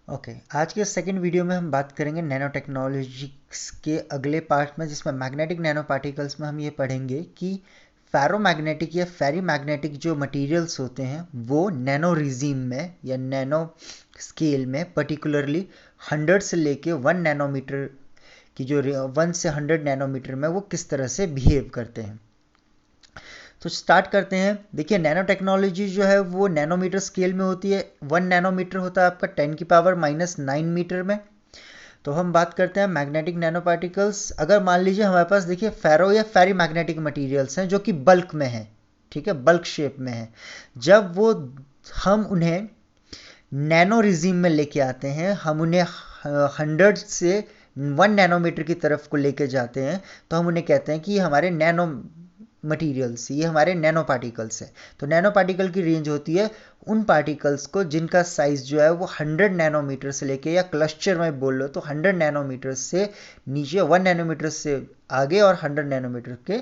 Okay आज के second video में हम बात करेंगे नैनो टेक्नोलॉजिक्स के अगले पार्ट में, जिसमें मैग्नेटिक नैनो पार्टिकल्स में हम ये पढ़ेंगे कि फेरोमैग्नेटिक या फेरीमैग्नेटिक जो मटेरियल्स होते हैं वो नैनो रिजीम में या नैनो स्केल में पर्टिकुलरली 100 से लेके 1 नैनोमीटर की जो 1 से 100 नैनोमीटर में वो किस तरह से बिहेव करते हैं। तो स्टार्ट करते हैं। देखिए नैनो टेक्नोलॉजी जो है वो नैनोमीटर स्केल में होती है। 1 नैनोमीटर होता है आपका 10⁻⁻⁹ मीटर में। तो हम बात करते हैं मैग्नेटिक नैनो पार्टिकल्स। अगर मान लीजिए हमारे पास देखिए फेरो या फेरी मैग्नेटिक मटीरियल्स हैं जो कि बल्क में है, ठीक है, बल्क शेप में है। जब वो हम उन्हें नैनो रिजीम में लेके आते हैं, हम उन्हें 100 से 1 नैनोमीटर की तरफ को लेके जाते हैं, तो हम उन्हें कहते हैं कि ये हमारे नैनो मटीरियल्स, ये हमारे नैनो पार्टिकल्स है। तो नैनो पार्टिकल की रेंज होती है उन पार्टिकल्स को जिनका साइज जो है वो 100 नैनोमीटर से लेके, या क्लस्टर में बोल लो तो 100 नैनोमीटर से नीचे, 1 नैनोमीटर से आगे और 100 नैनोमीटर के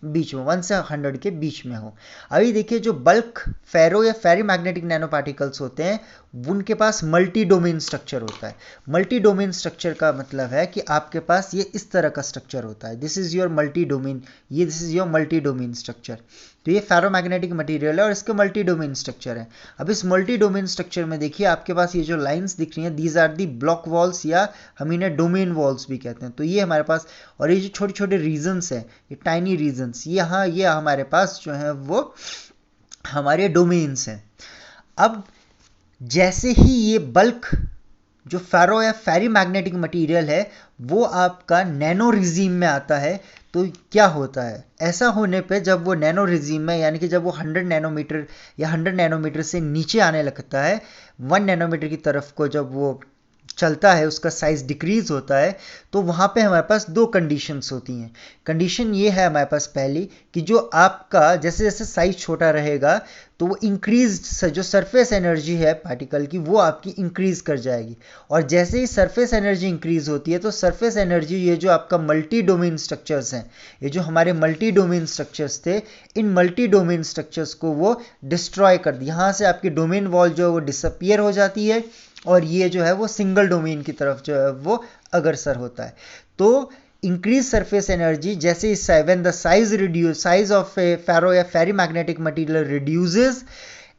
बीच में, 1 से 100 के बीच में हो। अभी देखिए जो बल्क फेरो या फेरी मैग्नेटिक नैनो पार्टिकल्स होते हैं उनके पास मल्टी डोमेन स्ट्रक्चर होता है। मल्टी डोमेन स्ट्रक्चर का मतलब है कि आपके पास ये इस तरह का स्ट्रक्चर होता है, this is your multi domain, ये this is your multi domain structure. तो ये फेरोमैग्नेटिक मटेरियल है और इसके मल्टी डोमेन स्ट्रक्चर है। अब इस मल्टी डोमेन स्ट्रक्चर में देखिए आपके पास ये जो लाइंस दिख रही हैं, these are the block walls, या हम इन्हें डोमेन वॉल्स भी कहते हैं। तो ये हमारे पास, और ये जो छोटे छोटे रीजन्स हैं, ये टाइनी रीजन्स, यहाँ ये हमारे पास जो है वो हमारे डोमेन्स हैं। अब जैसे ही ये बल्क जो फेरो या फेरी मैग्नेटिक मटीरियल है वो आपका नैनो रिजीम में आता है, तो क्या होता है, ऐसा होने पे जब वो नैनो रिजीम में, यानी कि जब वो 100 नैनोमीटर या 100 नैनोमीटर से नीचे आने लगता है, 1 नैनोमीटर की तरफ को जब वो चलता है, उसका साइज डिक्रीज होता है, तो वहाँ पे हमारे पास दो कंडीशंस होती हैं। कंडीशन ये है हमारे पास पहली कि जो आपका जैसे जैसे साइज छोटा रहेगा तो वो इंक्रीज, जो सरफेस एनर्जी है पार्टिकल की वो आपकी इंक्रीज कर जाएगी। और जैसे ही सरफेस एनर्जी इंक्रीज होती है तो सरफेस एनर्जी, ये जो आपका मल्टी डोमेन स्ट्रक्चर्स हैं, ये जो हमारे मल्टी डोमेन स्ट्रक्चर्स थे, इन मल्टी डोमेन स्ट्रक्चर्स को वो डिस्ट्रॉय कर दी। यहाँ से आपकी डोमेन वॉल जो है वो डिसअपियर हो जाती है और ये जो है वो सिंगल डोमेन की तरफ जो है वो अग्रसर होता है। तो इंक्रीज सरफेस एनर्जी, जैसे when the size of a ferro या ferri magnetic material reduces,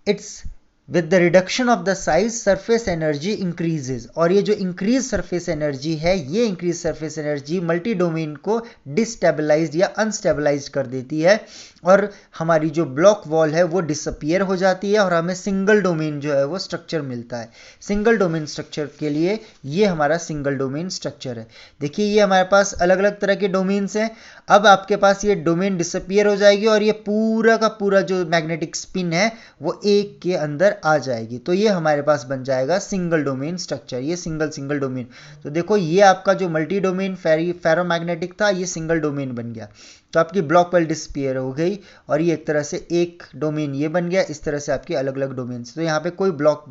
it's with the reduction of the size surface energy increases. और ये जो इंक्रीज सरफेस एनर्जी है, ये increase surface energy multi domain को destabilize या unstabilize कर देती है और हमारी जो ब्लॉक वॉल है वो डिसअपियर हो जाती है और हमें सिंगल डोमेन जो है वो स्ट्रक्चर मिलता है। सिंगल डोमेन स्ट्रक्चर के लिए ये हमारा सिंगल डोमेन स्ट्रक्चर है। देखिए ये हमारे पास अलग अलग तरह के डोमेन्स हैं। अब आपके पास ये डोमेन डिसअपियर हो जाएगी और ये पूरा का पूरा जो मैग्नेटिक स्पिन है वो एक के अंदर आ जाएगी। तो ये हमारे पास बन जाएगा सिंगल डोमेन स्ट्रक्चर, ये सिंगल डोमेन। तो देखो ये आपका जो मल्टी डोमेन फेरोमैग्नेटिक था, ये सिंगल डोमेन बन गया। तो आपकी ब्लॉक वॉल डिसअपियर हो गई और ये एक तरह से एक डोमेन ये बन गया। इस तरह से आपकी अलग अलग डोमेन, तो यहाँ पे कोई ब्लॉक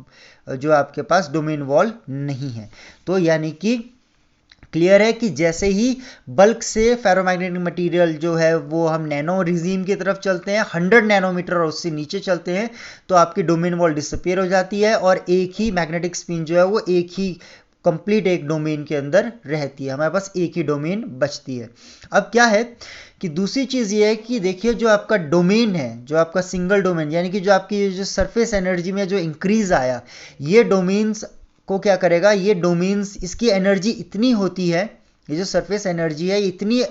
जो आपके पास डोमेन वॉल नहीं है। तो यानी कि क्लियर है कि जैसे ही बल्क से फेरोमैग्नेटिक मटेरियल जो है वो हम नैनो रिजीम की तरफ चलते हैं, 100 नैनोमीटर और उससे नीचे चलते हैं, तो आपकी डोमेन वॉल डिसअपियर हो जाती है और एक ही मैग्नेटिक स्पिन जो है वो एक ही कंप्लीट एक डोमेन के अंदर रहती है। हमारे पास एक ही डोमेन बचती है। अब क्या है कि दूसरी चीज़ ये है कि देखिए जो आपका डोमेन है, जो आपका सिंगल डोमेन, यानी कि जो आपकी जो सरफेस एनर्जी में जो इंक्रीज आया, ये डोमेन्स को क्या करेगा, ये डोमेन्स, इसकी एनर्जी इतनी होती है, ये जो सरफेस एनर्जी है इतनी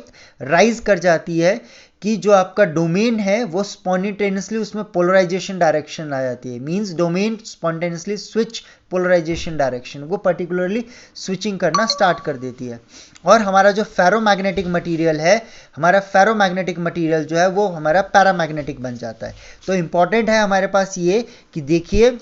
राइज कर जाती है कि जो आपका डोमेन है वो स्पॉन्टेनियसली उसमें पोलराइजेशन डायरेक्शन आ जाती है। Means domain spontaneously switch polarisation direction, वो पर्टिकुलरली स्विचिंग करना स्टार्ट कर देती है। और हमारा जो फेरोमैग्नेटिक मटेरियल है, हमारा फेरोमैग्नेटिक मटेरियल जो है वो हमारा पैरामैग्नेटिक बन जाता है। तो इंपॉर्टेंट है हमारे पास ये कि देखिए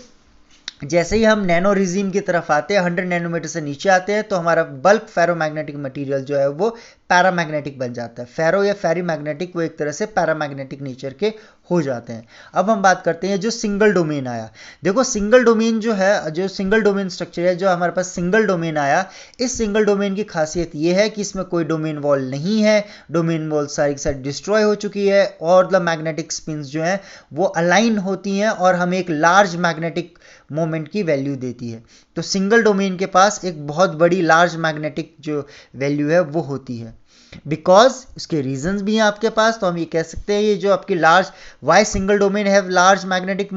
जैसे ही हम नैनो रिजीम की तरफ आते हैं, 100 नैनोमीटर से नीचे आते हैं, तो हमारा बल्क फेरोमैग्नेटिक मटेरियल जो है वो पैरामैग्नेटिक बन जाता है। फेरो या फेरी मैग्नेटिक वो एक तरह से पैरामैग्नेटिक नेचर के हो जाते हैं। अब हम बात करते हैं जो सिंगल डोमेन आया। देखो सिंगल डोमेन जो है, जो सिंगल डोमेन स्ट्रक्चर है, जो हमारे पास सिंगल डोमेन आया, इस सिंगल डोमेन की खासियत ये है कि इसमें कोई डोमेन वॉल नहीं है, डोमेन वॉल सारी की सारी डिस्ट्रॉय हो चुकी है और द मैग्नेटिक स्पिन्स जो हैं वो अलाइन होती हैं और हमें एक लार्ज मैग्नेटिक मोमेंट की वैल्यू देती है। तो सिंगल डोमेन के पास एक बहुत बड़ी लार्ज मैग्नेटिक जो वैल्यू है वो होती है। बिकॉज उसके रीजंस भी हैं आपके पास, तो हम ये कह सकते हैं ये जो आपकी large why single domain have large magnetic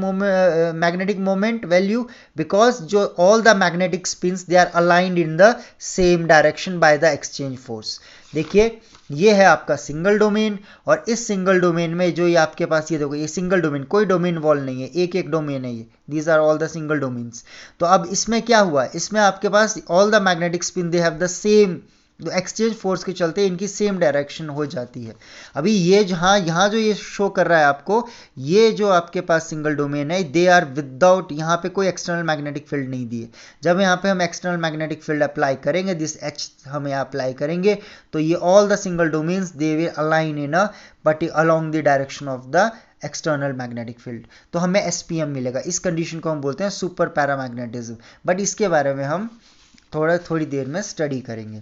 moment value, because जो all the magnetic spins they are aligned in the same direction by the exchange force. देखिए ये है आपका सिंगल डोमेन, और इस सिंगल डोमेन में जो ये आपके पास ये देखो ये सिंगल डोमेन, कोई डोमेन वॉल नहीं है, एक एक डोमेन है ये, these are all the single domains. तो अब इसमें क्या हुआ, इसमें आपके पास all the magnetic spin they have the same, तो एक्सचेंज फोर्स के चलते इनकी सेम डायरेक्शन हो जाती है। अभी ये जहाँ यहाँ जो ये शो कर रहा है आपको, ये जो आपके पास सिंगल डोमेन है दे आर विदाउट, यहाँ पे कोई एक्सटर्नल मैग्नेटिक फील्ड नहीं दिए। जब यहाँ पे हम एक्सटर्नल मैग्नेटिक फील्ड अप्लाई करेंगे, दिस एच हम यहाँ अप्लाई करेंगे, तो ये all the single domains they will align in a but along the direction of the external magnetic field. तो हमें एसपीएम मिलेगा। इस कंडीशन को हम बोलते हैं सुपर पैरामैग्नेटिज्म, बट इसके बारे में हम थोड़ी देर में स्टडी करेंगे।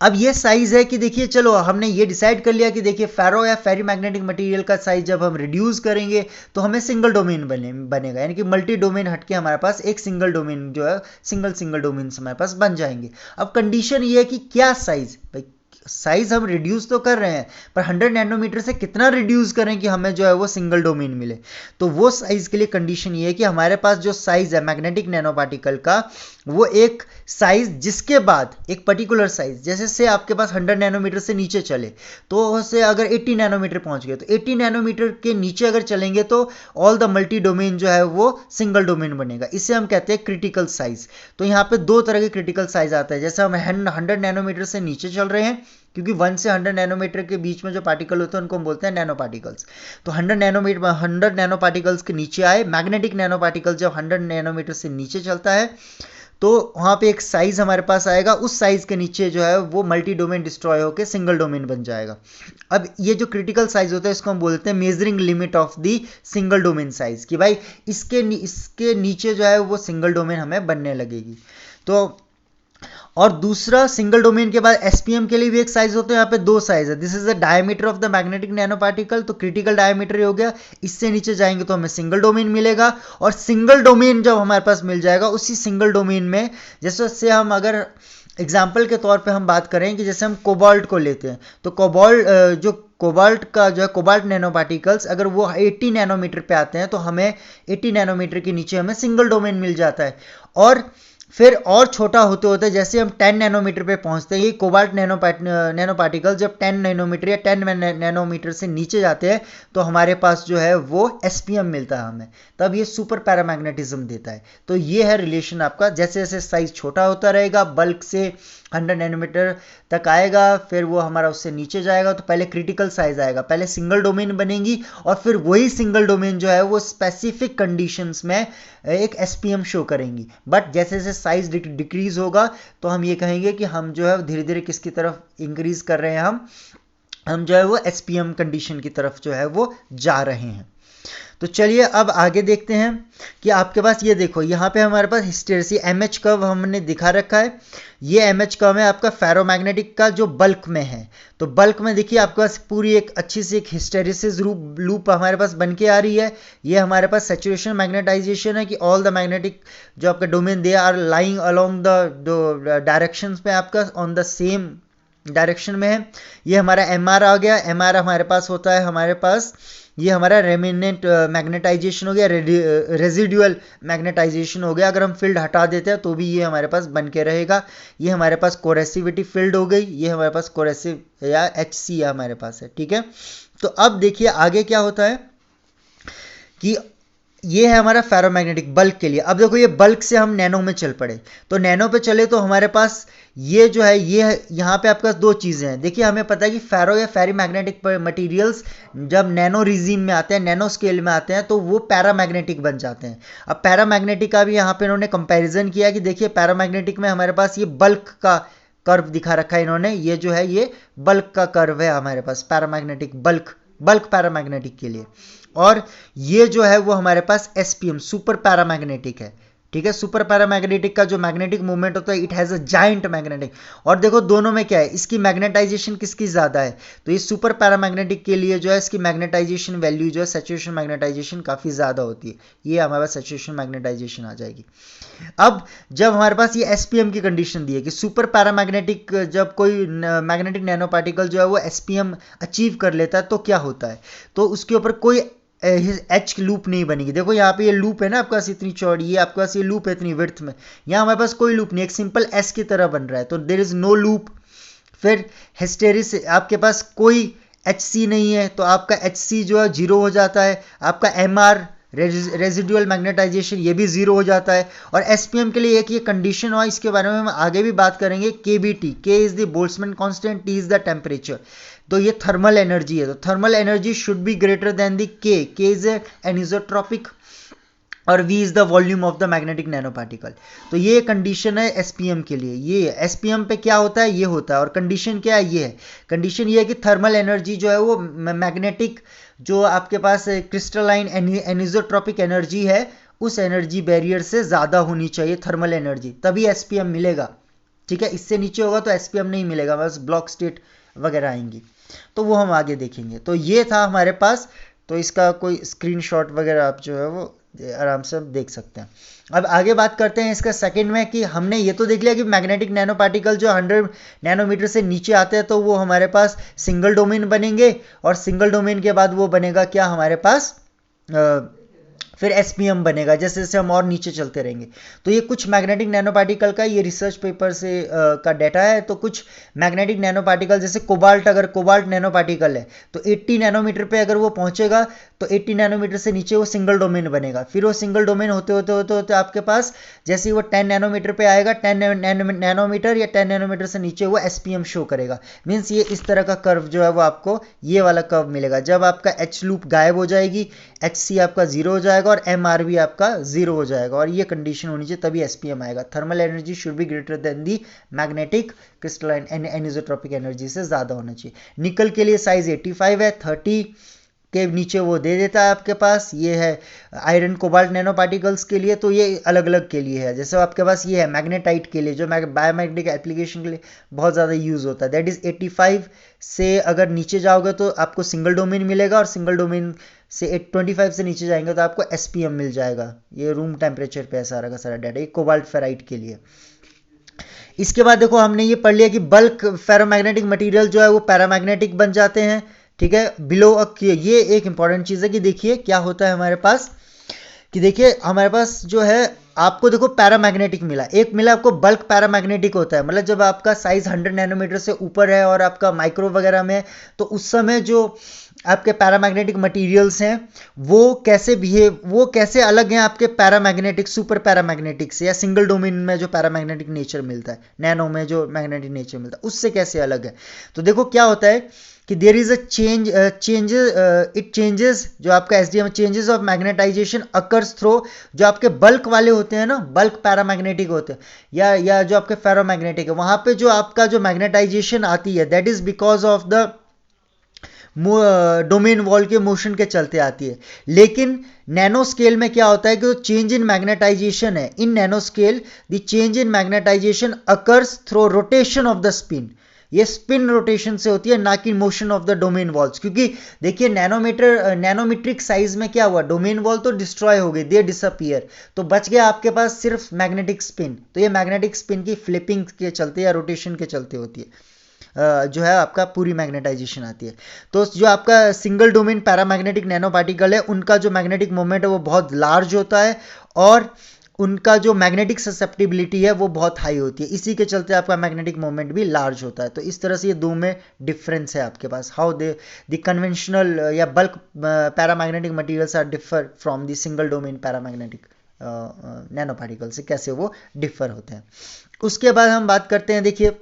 अब ये साइज है कि देखिए चलो हमने ये डिसाइड कर लिया कि देखिए फेरो या फेरी मैग्नेटिक मटेरियल का साइज जब हम रिड्यूस करेंगे तो हमें सिंगल डोमेन बनेगा, यानी कि मल्टी डोमेन हटके हमारे पास एक सिंगल डोमेन जो है सिंगल डोमेन हमारे पास बन जाएंगे। अब कंडीशन ये है कि क्या साइज, भाई साइज हम रिड्यूस तो कर रहे हैं पर 100 नैनोमीटर से कितना रिड्यूस करें कि हमें जो है वो सिंगल डोमेन मिले। तो वो साइज के लिए कंडीशन ये है कि हमारे पास जो साइज है मैग्नेटिक नैनो पार्टिकल का, वो एक साइज जिसके बाद एक पर्टिकुलर साइज, जैसे से आपके पास 100 नैनोमीटर से नीचे चले तो उससे अगर 80 नैनोमीटर पहुंच गए, तो 80 नैनोमीटर के नीचे अगर चलेंगे तो ऑल द मल्टी डोमेन जो है वो सिंगल डोमेन बनेगा। इसे हम कहते हैं क्रिटिकल साइज। तो यहाँ पे दो तरह के क्रिटिकल साइज आता है। जैसे हम 100 नैनोमीटर से नीचे चल रहे हैं, क्योंकि 1 से 100 नैनोमीटर के बीच में जो पार्टिकल होते हैं उनको हम बोलते हैं नैनो पार्टिकल्स। तो 100 नैनो पार्टिकल्स के नीचे आए, मैग्नेटिक नैनो पार्टिकल जब 100 नैनोमीटर से नीचे चलता है तो वहाँ पे एक साइज हमारे पास आएगा, उस साइज के नीचे जो है वो मल्टी डोमेन डिस्ट्रॉय होकर सिंगल डोमेन बन जाएगा। अब ये जो क्रिटिकल साइज होता है इसको हम बोलते हैं measuring limit of the single domain size, कि भाई इसके नीचे जो है वो सिंगल डोमेन हमें बनने लगेगी। तो और दूसरा सिंगल डोमेन के बाद एसपीएम के लिए भी एक साइज होता है, यहाँ पे दो साइज है। This is the diameter of the magnetic nano particle, तो क्रिटिकल डायमीटर हो गया। इससे नीचे जाएंगे तो हमें सिंगल डोमेन मिलेगा, और सिंगल डोमेन जब हमारे पास मिल जाएगा उसी सिंगल डोमेन में, जैसे हम अगर एग्जाम्पल के तौर पे हम बात करें कि जैसे हम कोबाल्ट को लेते हैं, तो कोबाल्ट का जो है कोबाल्ट नैनो पार्टिकल्स अगर वो 80 नैनोमीटर पे आते हैं तो हमें 80 नैनोमीटर के नीचे हमें सिंगल डोमेन मिल जाता है। और फिर और छोटा होते होते जैसे हम 10 नैनोमीटर पे पहुंचते हैं, ये कोबाल्ट नैनो पार्टिकल जब 10 नैनोमीटर या 10 नैनोमीटर से नीचे जाते हैं तो हमारे पास जो है वो एसपीएम मिलता है हमें, तब ये सुपर पैरामैग्नेटिज्म देता है। तो ये है रिलेशन आपका, जैसे जैसे साइज छोटा होता रहेगा, बल्क से 100 नैनोमीटर तक आएगा, फिर वो हमारा उससे नीचे जाएगा तो पहले क्रिटिकल साइज आएगा, पहले सिंगल डोमेन बनेगी और फिर वही सिंगल डोमेन जो है वो स्पेसिफिक कंडीशंस में एक एसपीएम शो करेंगी। बट जैसे जैसे साइज डिक्रीज होगा तो हम ये कहेंगे कि हम जो है धीरे धीरे किसकी तरफ इंक्रीज कर रहे हैं, हम जो है वो एसपीएम कंडीशन की तरफ जो है वो जा रहे हैं। तो चलिए अब आगे देखते हैं कि आपके पास ये देखो यहाँ पे हमारे पास हिस्टेरेसिस एमएच कर्व हमने दिखा रखा है। ये एमएच कर्व है आपका फेरोमैग्नेटिक का जो बल्क में है। तो बल्क में देखिए आपके पास पूरी एक अच्छी सी एक हिस्टेरेसिस लूप हमारे पास बन के आ रही है। ये हमारे पास सैचुरेशन मैग्नेटाइजेशन है कि ऑल द मैग्नेटिक जो आपका domain they are lying along the directions में आपका ऑन द सेम डायरेक्शन में है। ये हमारा एमआर आ गया। एमआर हमारे पास होता है, हमारे पास ये हमारा रेमिनेंट मैग्नेटाइजेशन हो गया, रेजिडुअल मैग्नेटाइजेशन हो गया। अगर हम फील्ड हटा देते हैं तो भी ये हमारे पास बन के रहेगा। ये हमारे पास कोरेसिविटी फील्ड हो गई, ये हमारे पास कोरेसिव या HC हमारे पास है, ठीक है। तो अब देखिए आगे क्या होता है कि ये है हमारा फेरोमैग्नेटिक बल्क के लिए। अब देखो ये बल्क से हम नैनो में चल पड़े, तो नैनो पे चले तो हमारे पास ये जो है ये यहाँ पे आपके पास दो चीज़ें हैं। देखिए हमें पता है कि फेरो या फेरी मैग्नेटिक मटीरियल्स जब नैनो रीजीम में आते हैं, नैनो स्केल में आते हैं, तो वो पैरामैग्नेटिक बन जाते हैं। अब पैरामैग्नेटिक का भी यहाँ पे इन्होंने कंपेरिजन किया कि देखिए पैरामैग्नेटिक में हमारे पास ये बल्क का कर्व दिखा रखा है इन्होंने। ये जो है ये बल्क का कर्व है हमारे पास, पैरामैग्नेटिक बल्क पैरामैग्नेटिक के लिए। और ये जो है वो हमारे पास एसपीएम सुपर पैरामैग्नेटिक है, ठीक है। सुपर पैरामैग्नेटिक का जो मैग्नेटिक मूवमेंट होता है it has a giant magnetic, और देखो दोनों में क्या है, इसकी मैग्नेटाइजेशन किसकी ज़्यादा है, तो ये सुपर पैरामैग्नेटिक के लिए जो है इसकी मैग्नेटाइजेशन वैल्यू जो है सैचुरेशन मैग्नेटाइजेशन काफ़ी ज़्यादा होती है, ये हमारे पास सैचुरेशन मैग्नेटाइजेशन आ जाएगी। अब जब हमारे पास ये एसपीएम की कंडीशन दी है कि सुपर पैरामैग्नेटिक, जब कोई मैग्नेटिक नैनो पार्टिकल जो है वो एसपीएम अचीव कर लेता है तो क्या होता है, तो उसके ऊपर कोई एच लूप नहीं बनेगी। देखो यहाँ पे ये लूप है ना आपके पास इतनी चौड़ी, ये आपके पास ये लूप है इतनी विड्थ में, यहाँ हमारे पास कोई लूप नहीं, एक सिंपल एस की तरह बन रहा है, तो देर इज नो लूप। फिर हिस्टेरिस आपके पास कोई एच सी नहीं है, तो आपका एच सी जो है जीरो हो जाता है, आपका एम आर रेजिडुअल मैग्नेटाइजेशन ये भी जीरो हो जाता है। और एसपीएम के लिए एक ये कंडीशन हुआ, इसके बारे में हम आगे भी बात करेंगे, के बी टी, के is the Boltzmann constant, T is the temperature, तो ये थर्मल एनर्जी है, तो thermal energy should be greater than the के इज एनिसोट्रॉपिक और V is the volume of the magnetic nano particle. तो ये कंडीशन है एसपीएम के लिए। ये एसपीएम पे क्या होता है, ये होता है, और कंडीशन क्या है, ये है कंडीशन, ये है कि थर्मल एनर्जी जो है वो मैग्नेटिक जो आपके पास क्रिस्टलाइन एनिसोट्रॉपिक एनर्जी है उस एनर्जी बैरियर से ज़्यादा होनी चाहिए थर्मल एनर्जी, तभी एसपीएम मिलेगा। ठीक है, इससे नीचे होगा तो एसपीएम नहीं मिलेगा, बस ब्लॉक स्टेट वगैरह आएंगी, तो वो हम आगे देखेंगे। तो ये था हमारे पास, तो इसका कोई स्क्रीनशॉट वगैरह आप जो है वो आराम से देख सकते हैं। अब आगे बात करते हैं इसका सेकंड में, कि हमने ये तो देख लिया कि मैग्नेटिक नैनो पार्टिकल जो 100 नैनोमीटर से नीचे आते हैं तो वो हमारे पास सिंगल डोमेन बनेंगे, और सिंगल डोमेन के बाद वो बनेगा क्या हमारे पास फिर एसपीएम बनेगा जैसे जैसे हम और नीचे चलते रहेंगे। तो ये कुछ मैग्नेटिक नैनो पार्टिकल का ये रिसर्च पेपर से का डाटा है। तो कुछ मैग्नेटिक नैनो पार्टिकल जैसे कोबाल्ट, अगर कोबाल्ट नैनो पार्टिकल है तो 80 नैनोमीटर पे अगर वो पहुंचेगा तो 80 नैनोमीटर से नीचे वो सिंगल डोमेन बनेगा, फिर वो सिंगल डोमेन होते होते होते होते आपके पास जैसे ही वो 10 नैनोमीटर पे आएगा, 10 नैनोमीटर या 10 नैनोमीटर से नीचे वो एसपीएम शो करेगा। मीन्स ये इस तरह का कर्व जो है वो आपको ये वाला कर्व मिलेगा। जब आपका एच लूप गायब हो जाएगी, एच सी आपका जीरो हो जाएगा और एम आर भी आपका जीरो हो जाएगा, और ये कंडीशन होनी चाहिए तभी एसपीएम आएगा। Thermal energy should be greater than the magnetic crystalline anisotropic energy से ज़्यादा होना चाहिए। निकल के लिए साइज 85 है, 30 के नीचे वो दे देता है आपके पास। ये है आयरन कोबाल्ट नैनो पार्टिकल्स के लिए, तो ये अलग अलग के लिए है। जैसे आपके पास ये है मैग्नेटाइट के लिए जो बायोमैग्नेटिक एप्लीकेशन के लिए बहुत ज़्यादा यूज़ होता है, दैट इज़ 85 से अगर नीचे जाओगे तो आपको सिंगल डोमेन मिलेगा, और सिंगल डोमेन से 25 से नीचे जाएंगे तो आपको एसपीएम मिल जाएगा। ये रूम टेम्परेचर पे है सारा का सारा डाटा, ये कोबाल्ट फेराइट के लिए। इसके बाद देखो हमने ये पढ़ लिया कि बल्क फेरोमैग्नेटिक मटेरियल जो है वो पैरामैग्नेटिक बन जाते हैं। ठीक है, बिलो ये एक इंपॉर्टेंट चीज़ है कि देखिए क्या होता है हमारे पास, कि देखिए हमारे पास जो है आपको देखो पैरामैग्नेटिक मिला, एक मिला आपको बल्क पैरामैग्नेटिक होता है, मतलब जब आपका साइज 100 नैनोमीटर से ऊपर है और आपका माइक्रो वगैरह में, तो उस समय जो आपके पैरामैग्नेटिक मटेरियल्स हैं वो कैसे अलग हैं आपके पैरामैग्नेटिक सुपर पैरामैग्नेटिक से, या सिंगल डोमेन में जो पैरामैग्नेटिक नेचर मिलता है, नैनो में जो मैग्नेटिक नेचर मिलता है उससे कैसे अलग है। तो देखो क्या होता है कि देयर इज अ चेंजेस जो आपका SDM changes of magnetization occurs through, जो आपके बल्क वाले होते हैं ना, बल्क पैरामैग्नेटिक होते हैं, या जो आपके फेरोमैग्नेटिक है, वहां पे जो आपका जो मैग्नेटाइजेशन आती है that is because of the domain wall के मोशन के चलते आती है। लेकिन नैनो स्केल में क्या होता है कि जो चेंज इन मैग्नेटाइजेशन है, in nano scale the change in magnetization occurs through rotation of the spin, ये स्पिन रोटेशन से होती है, ना कि motion of the domain walls. क्योंकि देखिए नैनोमीट्रिक साइज में क्या हुआ, डोमेन वॉल तो डिस्ट्रॉय हो गई, दे डिसअपियर, तो बच गया आपके पास सिर्फ मैग्नेटिक स्पिन। तो ये मैग्नेटिक स्पिन की फ्लिपिंग के चलते या रोटेशन के चलते होती है, जो है आपका पूरी मैग्नेटाइजेशन आती है। तो जो आपका single domain paramagnetic nano particle है उनका जो मैग्नेटिक मोमेंट है वो बहुत लार्ज होता है, और उनका जो मैग्नेटिक ससेप्टिबिलिटी है वो बहुत हाई होती है, इसी के चलते आपका मैग्नेटिक मोमेंट भी लार्ज होता है। तो इस तरह से ये दो में डिफरेंस है आपके पास, हाउ द कन्वेंशनल या bulk paramagnetic materials are differ from the single domain paramagnetic nano particle से, कैसे वो डिफर होते हैं। उसके बाद हम बात करते हैं, देखिए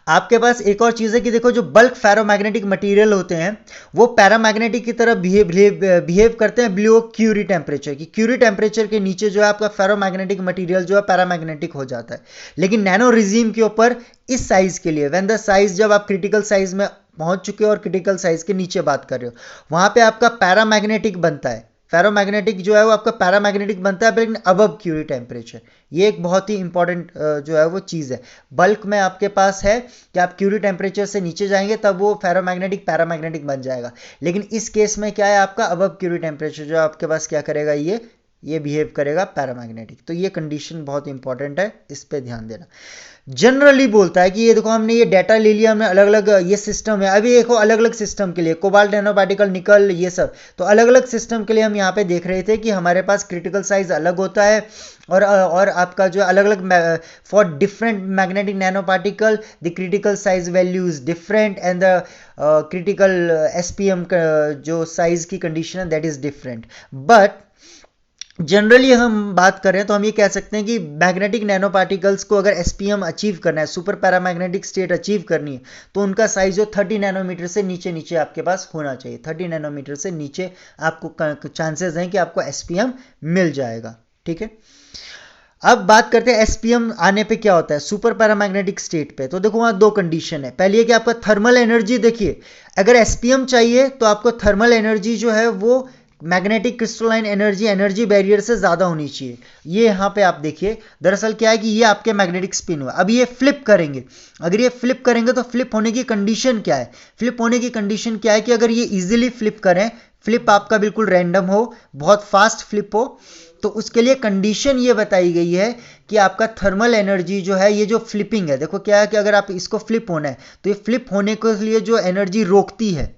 आपके पास एक और चीज़ है कि देखो जो बल्क फेरोमैग्नेटिक मटेरियल होते हैं वो पैरामैग्नेटिक की तरह बिहेव करते हैं बिलो क्यूरी टेम्परेचर की। क्यूरी टेम्परेचर के नीचे जो है आपका फेरोमैग्नेटिक मटेरियल जो है पैरामैग्नेटिक हो जाता है। लेकिन नैनो रिजीम के ऊपर इस साइज के लिए व्हेन द साइज, जब आप क्रिटिकल साइज में पहुंच चुके हो और क्रिटिकल साइज के नीचे बात कर रहे हो, वहां पे आपका पैरामैग्नेटिक बनता है, फेरोमैग्नेटिक जो है वो आपका पैरामैग्नेटिक बनता है लेकिन अबव क्यूरी टेम्परेचर। ये एक बहुत ही इंपॉर्टेंट जो है वो चीज़ है। बल्क में आपके पास है कि आप क्यूरी टेम्परेचर से नीचे जाएंगे तब वो फेरोमैग्नेटिक पैरामैग्नेटिक बन जाएगा, लेकिन इस केस में क्या है आपका अबव क्यूरी टेम्परेचर जो आपके पास क्या करेगा, ये बिहेव करेगा पैरामैग्नेटिक। तो ये कंडीशन बहुत इंपॉर्टेंट है, इस पे ध्यान देना। जनरली बोलता है कि ये देखो हमने ये डाटा ले लिया, हमने अलग अलग ये सिस्टम है, अभी देखो अलग अलग सिस्टम के लिए कोबाल्ट नैनो पार्टिकल निकल ये सब, तो अलग अलग सिस्टम के लिए हम यहाँ पे देख रहे थे कि हमारे पास क्रिटिकल साइज अलग होता है और आपका जो अलग अलग for different magnetic nano particle the critical size values different and the critical SPM जो साइज की कंडीशन है that is different. But generally हम बात करें तो हम ये कह सकते हैं कि मैग्नेटिक नैनो पार्टिकल्स को अगर एसपीएम अचीव करना है, सुपर पैरामैग्नेटिक स्टेट अचीव करनी है, तो उनका साइज जो 30 नैनोमीटर से नीचे नीचे आपके पास होना चाहिए। 30 नैनोमीटर से नीचे आपको चांसेस हैं कि आपको एसपीएम मिल जाएगा। ठीक है, अब बात करते हैं एसपीएम आने पे क्या होता है सुपर पैरामैग्नेटिक स्टेट पे। तो देखो वहां दो कंडीशन है। पहली है कि आपका थर्मल एनर्जी, देखिए अगर एसपीएम चाहिए तो आपको थर्मल एनर्जी जो है वो मैग्नेटिक क्रिस्टलाइन एनर्जी बैरियर से ज्यादा होनी चाहिए। ये यहाँ पे आप देखिए, दरअसल क्या है कि ये आपके मैग्नेटिक स्पिन हुआ, अब ये फ्लिप करेंगे, अगर ये फ्लिप करेंगे तो फ्लिप होने की कंडीशन क्या है, फ्लिप होने की कंडीशन क्या है कि अगर ये इजीली फ्लिप करें, फ्लिप आपका बिल्कुल रैंडम हो, बहुत फास्ट फ्लिप हो, तो उसके लिए कंडीशन ये बताई गई है कि आपका थर्मल एनर्जी जो है, ये जो फ्लिपिंग है, देखो क्या है कि अगर आप इसको फ्लिप होना है तो ये फ्लिप होने के लिए जो एनर्जी रोकती है,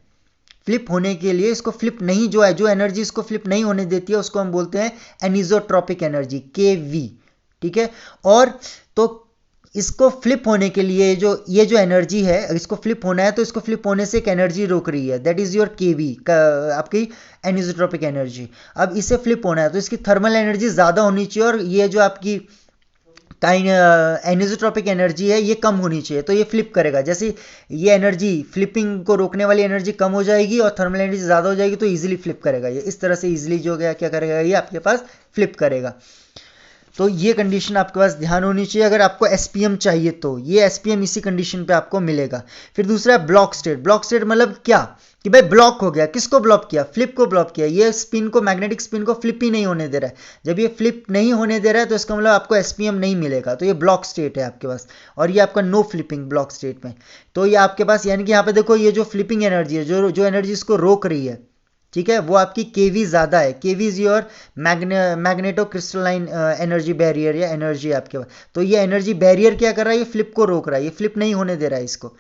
फ्लिप होने के लिए इसको फ्लिप नहीं जो है, जो एनर्जी इसको फ्लिप नहीं होने देती है उसको हम बोलते हैं एनिसोट्रॉपिक एनर्जी केवी। ठीक है, और तो इसको फ्लिप होने के लिए ये जो एनर्जी है, इसको फ्लिप होना है तो इसको फ्लिप होने से एक एनर्जी रोक रही है, दैट इज योर केवी आपकी एनिसोट्रॉपिक एनर्जी। अब इसे फ्लिप होना है तो इसकी थर्मल एनर्जी ज्यादा होनी चाहिए और ये जो आपकी एनिसोट्रॉपिक एनर्जी है ये कम होनी चाहिए, तो ये फ्लिप करेगा। जैसे ये एनर्जी फ्लिपिंग को रोकने वाली एनर्जी कम हो जाएगी और थर्मल एनर्जी ज़्यादा हो जाएगी तो इजीली फ्लिप करेगा, ये इस तरह से इजीली जो गया क्या करेगा, ये आपके पास फ्लिप करेगा। तो ये कंडीशन आपके पास ध्यान होनी चाहिए अगर आपको एसपीएम चाहिए, तो ये एसपीएम इसी कंडीशन पे आपको मिलेगा। फिर दूसरा है ब्लॉक स्टेट। ब्लॉक स्टेट मतलब क्या कि भाई ब्लॉक हो गया, किसको ब्लॉक किया, फ्लिप को ब्लॉक किया, ये स्पिन को मैग्नेटिक स्पिन को फ्लिप ही नहीं होने दे रहा है। जब ये फ्लिप नहीं होने दे रहा है तो इसका मतलब आपको एसपीएम नहीं मिलेगा, तो ये ब्लॉक स्टेट है आपके पास, और ये आपका नो फ्लिपिंग ब्लॉक स्टेट में। तो ये आपके पास यानी कि यहाँ पे देखो ये जो फ्लिपिंग एनर्जी है, जो एनर्जी इसको रोक रही है, ठीक है, वो आपकी केवी ज्यादा है, KV is your magneto crystalline energy barrier या एनर्जी आपके पास। तो ये एनर्जी बैरियर क्या कर रहा है, ये फ्लिप को रोक रहा है, ये फ्लिप नहीं होने दे रहा है इसको,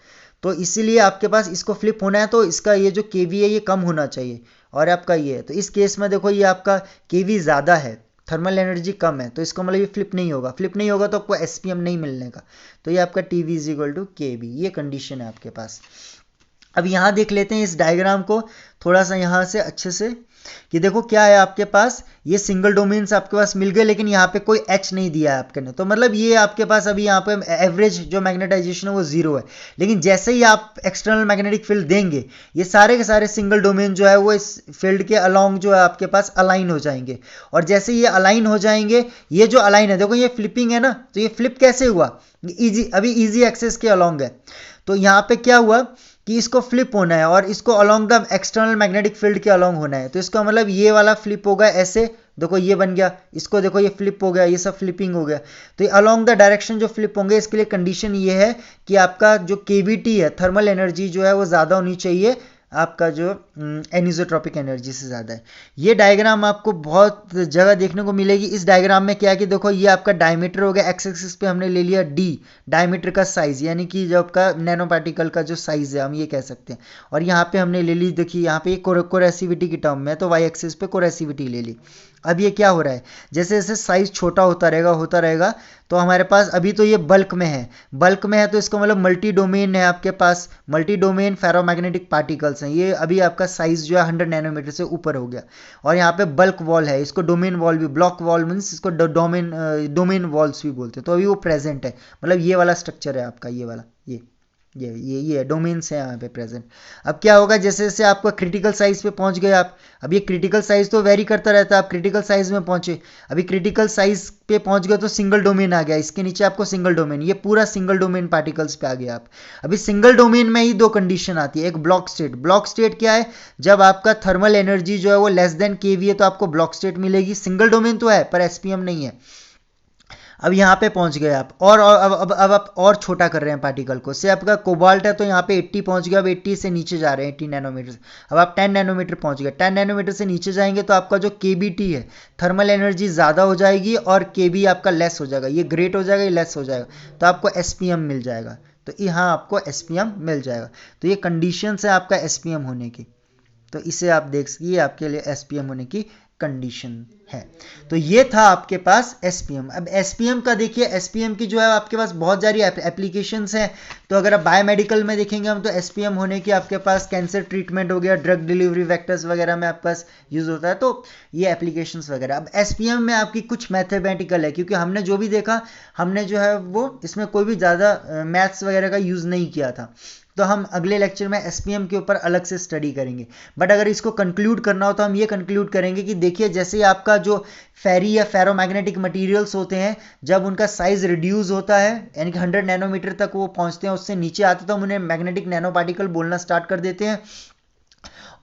तो इसीलिए आपके पास इसको फ्लिप होना है तो इसका ये जो केवी है ये कम होना चाहिए, और आपका ये है। तो इस केस में देखो ये आपका केवी ज्यादा है, थर्मल एनर्जी कम है, तो इसको मतलब ये फ्लिप नहीं होगा, फ्लिप नहीं होगा तो आपको एसपीएम नहीं मिलने का, तो ये आपका टीवी इज इक्वल टू केवी, ये कंडीशन है आपके पास। अब यहाँ देख लेते हैं इस डायग्राम को थोड़ा सा यहाँ से अच्छे से, कि देखो क्या है आपके पास, ये सिंगल डोमेन्स आपके पास मिल गए लेकिन यहाँ पे कोई एच नहीं दिया है आपके ने, तो मतलब ये आपके पास अभी यहाँ पे एवरेज जो मैग्नेटाइजेशन है वो जीरो है। लेकिन जैसे ही आप एक्सटर्नल मैग्नेटिक फील्ड देंगे, ये सारे के सारे सिंगल डोमेन जो है वो इस फील्ड के अलोंग जो है आपके पास अलाइन हो जाएंगे, और जैसे ये अलाइन हो जाएंगे, ये जो अलाइन है देखो ये फ्लिपिंग है ना, तो ये फ्लिप कैसे हुआ, अभी इजी एक्सेस के अलोंग है, तो यहाँ पे क्या हुआ कि इसको फ्लिप होना है और इसको along the external magnetic field के अलोंग होना है, तो इसका मतलब ये वाला फ्लिप होगा ऐसे, देखो ये बन गया, इसको देखो ये फ्लिप हो गया, ये सब फ्लिपिंग हो गया, तो ये अलोंग द डायरेक्शन जो फ्लिप होंगे इसके लिए कंडीशन ये है कि आपका जो केवीटी है, थर्मल एनर्जी जो है वो ज़्यादा होनी चाहिए आपका जो एनिसोट्रॉपिक एनर्जी से ज़्यादा है। ये डायग्राम आपको बहुत जगह देखने को मिलेगी। इस डायग्राम में क्या है कि देखो ये आपका डायमीटर हो गया, एक्स एक्सिस पे हमने ले लिया डी, डायमीटर का साइज, यानी कि जो आपका नैनो पार्टिकल का जो साइज है हम ये कह सकते हैं, और यहाँ पे हमने ले ली, देखिए यहाँ पे कोरेसिविटी की टर्म में, तो वाई एक्सिस पे कोरेसिविटी ले ली। अब ये क्या हो रहा है, जैसे जैसे साइज छोटा होता रहेगा, तो हमारे पास अभी तो ये बल्क में है तो इसका मतलब मल्टी डोमेन है आपके पास, मल्टी डोमेन फेरोमैग्नेटिक पार्टिकल्स हैं, ये अभी आपका साइज जो है 100 नैनोमीटर से ऊपर हो गया, और यहाँ पे बल्क वॉल है, इसको डोमेन वॉल भी, ब्लॉक वॉल मीन्स इसको डोमेन वॉल्स भी बोलते हैं, तो अभी वो प्रेजेंट है, मतलब ये वाला स्ट्रक्चर है आपका, ये वाला, ये डोमेन्स है यहाँ पे प्रेजेंट। अब क्या होगा, जैसे जैसे आपका क्रिटिकल साइज पे पहुंच गए आप, अब ये क्रिटिकल साइज तो वेरी करता रहता है, आप क्रिटिकल साइज में पहुंचे, अभी क्रिटिकल साइज पे पहुंच गए तो सिंगल डोमेन आ गया, इसके नीचे आपको सिंगल डोमेन, ये पूरा सिंगल डोमेन पार्टिकल्स पे आ गया आप। अभी सिंगल डोमेन में ही दो कंडीशन आती है, एक ब्लॉक स्टेट। ब्लॉक स्टेट क्या है, जब आपका थर्मल एनर्जी जो है वो लेस देन केवी है तो आपको ब्लॉक स्टेट मिलेगी। सिंगल डोमेन तो है पर एसपीएम नहीं है। अब यहाँ पे पहुंच गए आप, और अब आप और छोटा कर रहे हैं पार्टिकल को, से आपका कोबाल्ट है तो यहाँ पे 80 पहुंच गया, अब 80 से नीचे जा रहे हैं 80 नैनोमीटर। अब आप 10 नैनोमीटर पहुंच गए, 10 नैनोमीटर से नीचे जाएंगे तो आपका जो केबीटी है, थर्मल एनर्जी ज़्यादा हो जाएगी और केबी आपका लेस हो जाएगा, ये ग्रेट हो जाएगा, ये लेस हो जाएगा, तो आपको एसपीएम मिल जाएगा। तो यहाँ आपको एसपीएम मिल जाएगा। तो ये कंडीशन है आपका एसपीएम होने की, तो इसे आप देख सकिए आपके लिए एसपीएम होने की कंडीशन है। तो ये था आपके पास एसपीएम। अब एसपीएम का देखिए, एसपीएम की जो है आपके पास बहुत सारी एप्लीकेशंस हैं। तो अगर आप बायोमेडिकल में देखेंगे हम, तो एसपीएम होने की आपके पास कैंसर ट्रीटमेंट हो गया, ड्रग डिलीवरी वेक्टर्स वगैरह में आपके पास यूज होता है, तो ये एप्लीकेशंस वगैरह। अब एसपीएम में आपकी कुछ मैथमेटिकल है, क्योंकि हमने जो भी देखा, हमने जो है वो इसमें कोई भी ज़्यादा मैथ्स वगैरह का यूज़ नहीं किया था, तो हम अगले लेक्चर में एसपीएम के ऊपर अलग से स्टडी करेंगे। बट अगर इसको कंक्लूड करना हो तो हम ये कंक्लूड करेंगे कि देखिए, जैसे आपका जो फेरी या फेरोमैग्नेटिक मटेरियल्स होते हैं, जब उनका साइज रिड्यूस होता है, यानी कि 100 नैनोमीटर तक वो पहुंचते हैं, उससे नीचे आते तो हम उन्हें मैग्नेटिक नैनो पार्टिकल बोलना स्टार्ट कर देते हैं।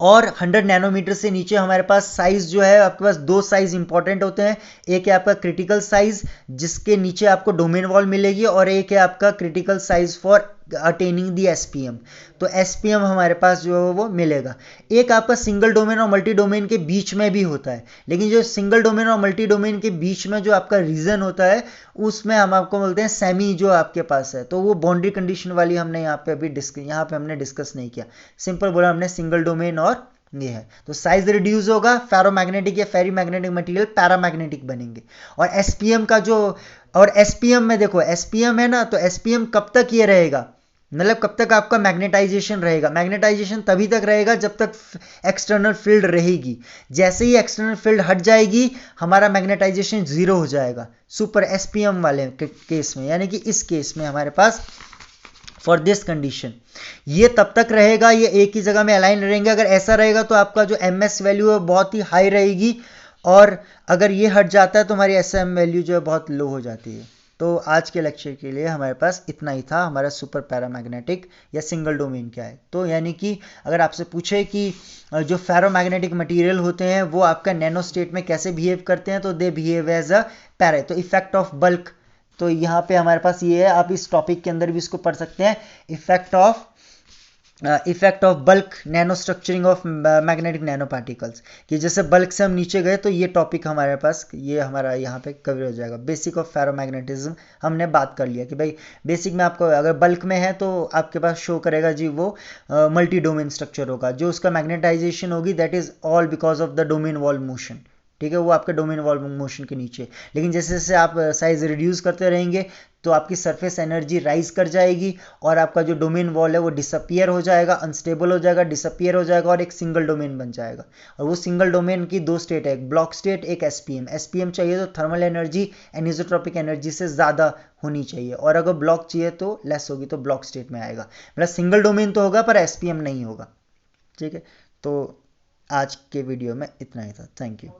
और 100 नैनोमीटर से नीचे हमारे पास साइज जो है, आपके पास दो साइज इंपॉर्टेंट होते हैं, एक है आपका क्रिटिकल साइज जिसके नीचे आपको डोमेन वॉल मिलेगी, और एक है आपका critical size for attaining the SPM. तो एसपीएम हमारे पास जो है वो मिलेगा। एक आपका सिंगल डोमेन और मल्टी डोमेन के बीच में भी होता है, लेकिन जो सिंगल डोमेन और मल्टी डोमेन के बीच में जो आपका रीजन होता है, उसमें हम आपको बोलते हैं सेमी, जो आपके पास है। तो वो बाउंड्री कंडीशन वाली हमने यहाँ पे अभी यहाँ पे हमने डिस्कस नहीं किया, सिंपल बोला हमने सिंगल डोमेन और ये है। तो साइज रिड्यूस होगा, फेरोमैग्नेटिक या फेरी मैग्नेटिक मटेरियल पैरामैग्नेटिक बनेंगे। और एसपीएम का जो, और एसपीएम में देखो, एसपीएम है ना, तो एसपीएम कब तक ये रहेगा, मतलब कब तक आपका मैग्नेटाइजेशन रहेगा। मैग्नेटाइजेशन तभी तक रहेगा जब तक एक्सटर्नल फील्ड रहेगी। जैसे ही एक्सटर्नल फील्ड हट जाएगी, हमारा मैग्नेटाइजेशन जीरो हो जाएगा, सुपर एसपीएम वाले केस में, यानी कि इस केस में हमारे पास फॉर दिस कंडीशन ये तब तक रहेगा, ये एक ही जगह में अलाइन रहेंगे। अगर ऐसा रहेगा तो आपका जो एमएस वैल्यू है बहुत ही हाई रहेगी, और अगर ये हट जाता है तो हमारी एसएम वैल्यू जो है बहुत लो हो जाती है। तो आज के लेक्चर के लिए हमारे पास इतना ही था, हमारा सुपर पैरामैग्नेटिक या सिंगल डोमेन क्या है। तो यानी कि अगर आपसे पूछे कि जो फेरोमैग्नेटिक मटेरियल होते हैं वो आपका नैनो स्टेट में कैसे बिहेव करते हैं, तो they behave as a para. तो इफेक्ट ऑफ बल्क, तो यहाँ पे हमारे पास ये है, आप इस टॉपिक के अंदर भी इसको पढ़ सकते हैं, effect of bulk nano structuring of magnetic nano particles, कि जैसे बल्क से हम नीचे गए तो ये टॉपिक हमारे पास, ये हमारा यहाँ पे कवर हो जाएगा। बेसिक ऑफ फेरोमैग्नेटिज्म हमने बात कर लिया कि भाई बेसिक में आपको अगर बल्क में है तो आपके पास शो करेगा जी वो मल्टी डोमेन स्ट्रक्चर होगा, जो उसका मैग्नेटाइजेशन होगी that is all because of the domain wall motion, ठीक है, वो आपके डोमेन वॉल मोशन के नीचे। लेकिन जैसे जैसे आप साइज रिड्यूस करते रहेंगे तो आपकी सरफेस एनर्जी राइज कर जाएगी, और आपका जो डोमेन वॉल है वो डिसअपियर हो जाएगा, अनस्टेबल हो जाएगा, डिसअपियर हो जाएगा, और एक सिंगल डोमेन बन जाएगा। और वो सिंगल डोमेन की दो स्टेट है, एक ब्लॉक स्टेट, एक एसपीएम। एसपीएम चाहिए तो थर्मल एनर्जी एनिसोट्रॉपिक एनर्जी से ज़्यादा होनी चाहिए, और अगर ब्लॉक चाहिए तो लेस होगी, तो ब्लॉक स्टेट में आएगा। मतलब सिंगल डोमेन तो होगा पर एसपीएम नहीं होगा, ठीक है। तो आज के वीडियो में इतना ही था, थैंक यू।